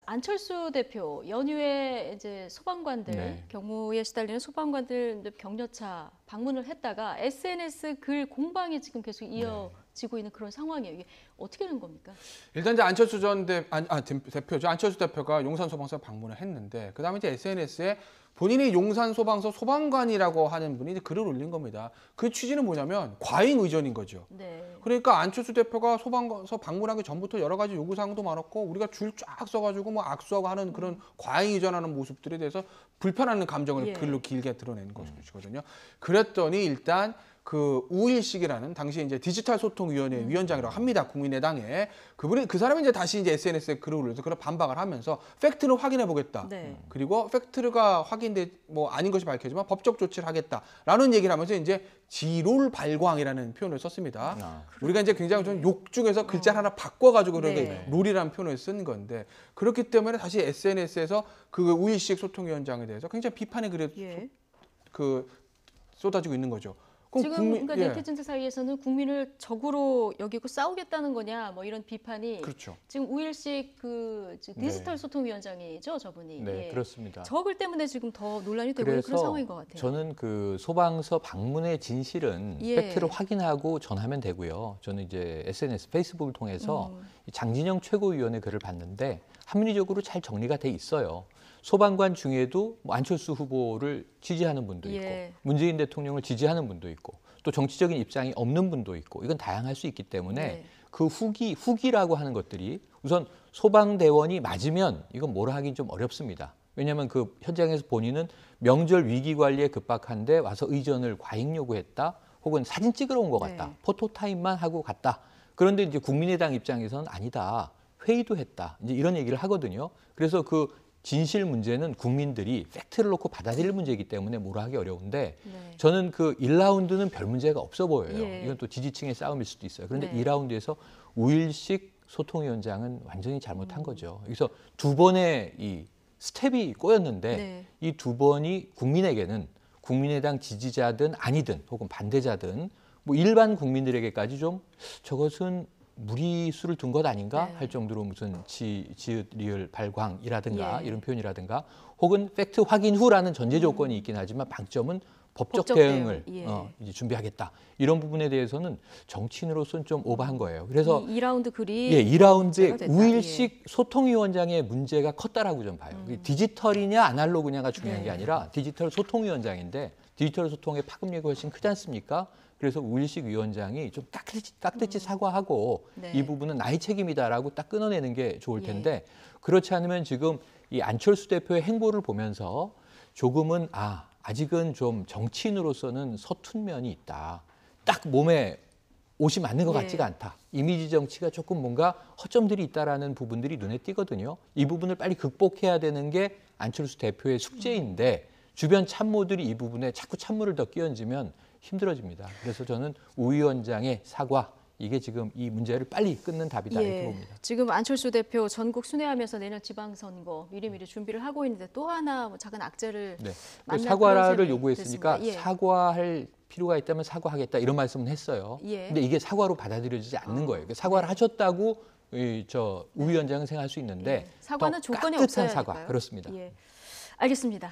안철수 대표 연휴에 이제 소방관들 네. 경무에 시달리는 소방관들 격려차 방문을 했다가 SNS 글 공방이 지금 계속 이어지고 있는 그런 상황이에요. 이게 어떻게 되는 겁니까? 일단 이제 안철수 대표죠. 안철수 대표가 용산 소방서 방문을 했는데 그다음에 이제 SNS에 본인이 용산 소방서 소방관이라고 하는 분이 이제 글을 올린 겁니다. 그 취지는 뭐냐면 과잉 의전인 거죠. 네. 그러니까 안철수 대표가 소방서 방문하기 전부터 여러 가지 요구사항도 많았고 우리가 줄 쫙 써가지고 뭐 악수하고 하는 그런 과잉 의전하는 모습들에 대해서 불편한 감정을 예. 글로 길게 드러낸 것이거든요. 그랬더니 일단 그 우일식이라는 당시 이제 디지털 소통위원회 위원장이라고 합니다. 국민의당에 그 사람이 이제 다시 이제 SNS에 글을 올려서 그런 반박을 하면서 팩트는 확인해 보겠다. 네. 그리고 팩트가 확인돼 뭐 아닌 것이 밝혀지면 법적 조치를 하겠다라는 얘기를 하면서 이제 지롤 발광이라는 표현을 썼습니다. 우리가 이제 굉장히 좀 욕 중에서 글자 하나 바꿔가지고 그렇게 네. 롤이라는 표현을 쓴 건데 그렇기 때문에 다시 SNS에서 그 우일식 소통위원장에 대해서 굉장히 비판의 글이 예. 쏟아지고 있는 거죠. 그럼 지금 그러니까 네티즌들 사이에서는 국민을 적으로 여기고 싸우겠다는 거냐 뭐 이런 비판이 그렇죠. 지금 우일식 그 디지털 소통위원장이죠, 저분이. 네, 예. 그렇습니다. 저 글 때문에 지금 더 논란이 되고 있는 그런 상황인 것 같아요. 저는 그 소방서 방문의 진실은 예. 팩트를 확인하고 전하면 되고요. 저는 이제 SNS, 페이스북을 통해서 이 장진영 최고위원의 글을 봤는데 합리적으로 잘 정리가 돼 있어요. 소방관 중에도 뭐 안철수 후보를 지지하는 분도 있고 예. 문재인 대통령을 지지하는 분도 있고 또 정치적인 입장이 없는 분도 있고 이건 다양할 수 있기 때문에 네. 그 후기라고 하는 것들이 우선 소방대원이 맞으면 이건 뭐라 하긴 좀 어렵습니다. 왜냐하면 그 현장에서 본인은 명절 위기 관리에 급박한데 와서 의전을 과잉 요구했다 혹은 사진 찍으러 온 것 같다. 네. 포토타임만 하고 갔다. 그런데 이제 국민의당 입장에서는 아니다. 회의도 했다. 이제 이런 얘기를 하거든요. 그래서 그 진실 문제는 국민들이 팩트를 놓고 받아들일 문제이기 때문에 뭐라 하기 어려운데 네. 저는 그 1라운드는 별 문제가 없어 보여요. 예. 이건 또 지지층의 싸움일 수도 있어요. 그런데 네. 2라운드에서 우일식 소통위원장은 완전히 잘못한 거죠. 그래서 두 번의 이 스텝이 꼬였는데 네. 이 두 번이 국민에게는 국민의당 지지자든 아니든 혹은 반대자든 뭐 일반 국민들에게까지 좀 저것은 무리수를 둔 것 아닌가 네. 할 정도로 무슨 지읒 리을 발광이라든가 예. 이런 표현이라든가 혹은 팩트 확인 후라는 전제 조건이 있긴 하지만 방점은 법적 법적 대응을 대응, 예. 이제 준비하겠다. 이런 부분에 대해서는 정치인으로서는 좀 오버한 거예요. 그래서 2라운드 글이 예, 2라운드에 문제가 됐다. 우일식 소통위원장의 문제가 컸다라고 좀 봐요. 디지털이냐 아날로그냐가 중요한 네. 게 아니라 디지털 소통위원장인데 디지털 소통의 파급력이 훨씬 크지 않습니까? 그래서 우일식 위원장이 좀 깍듯이 사과하고 네. 이 부분은 나의 책임이다라고 딱 끊어내는 게 좋을 예. 텐데 그렇지 않으면 지금 이 안철수 대표의 행보를 보면서 조금은 아직은 좀 정치인으로서는 서툰 면이 있다. 딱 몸에 옷이 맞는 것 예. 같지가 않다. 이미지 정치가 조금 뭔가 허점들이 있다라는 부분들이 눈에 띄거든요. 이 부분을 빨리 극복해야 되는 게 안철수 대표의 숙제인데 주변 참모들이 이 부분에 자꾸 찬물을 더 끼얹으면 힘들어집니다. 그래서 저는 우 위원장의 사과 이게 지금 이 문제를 빨리 끊는 답이다 이렇게 봅니다. 지금 안철수 대표 전국 순회하면서 내년 지방선거 미리미리 준비를 하고 있는데 또 하나 뭐 작은 악재를 네. 만날 사과를 그런 셈이 요구했으니까 됐습니다. 예. 사과할 필요가 있다면 사과하겠다 이런 말씀은 했어요. 예. 근데 이게 사과로 받아들여지지 않는 거예요. 그러니까 사과를 하셨다고 우 위원장은 생각할 수 있는데 사과는 더 조건이 깍듯한 없어야 사과 할까요? 그렇습니다. 예. 알겠습니다.